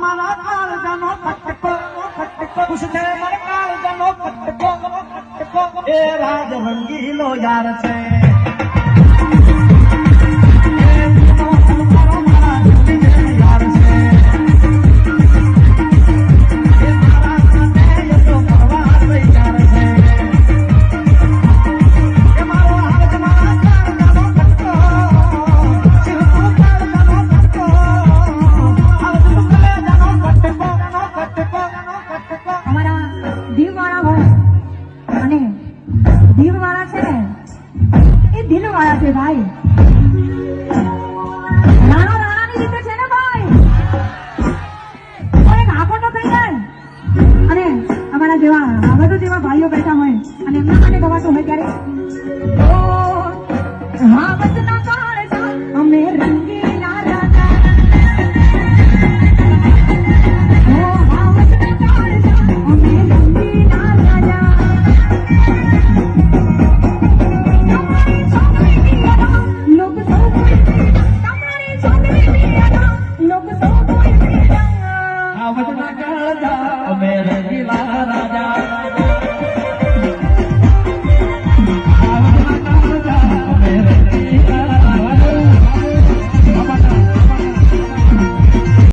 મારા કાળજાનો કટકો ખુશ છે મારા કાળજાનો કટકો એ રાજ રંગીલો યાર છે ભાઈ રાણા રાણાની રીતે છે ને ભાઈ એક આકોટો થઈ જાય અને અમારા જેવા વધુ જેવા ભાઈઓ બેઠા હોય અને એમના માટે ગવાતું હોય ત્યારે હા બચના કાળજા અમે રંગીલા રાજા હા બચના કાળજા અમે રંગીલા રાજા અમે રંગીલા રાજા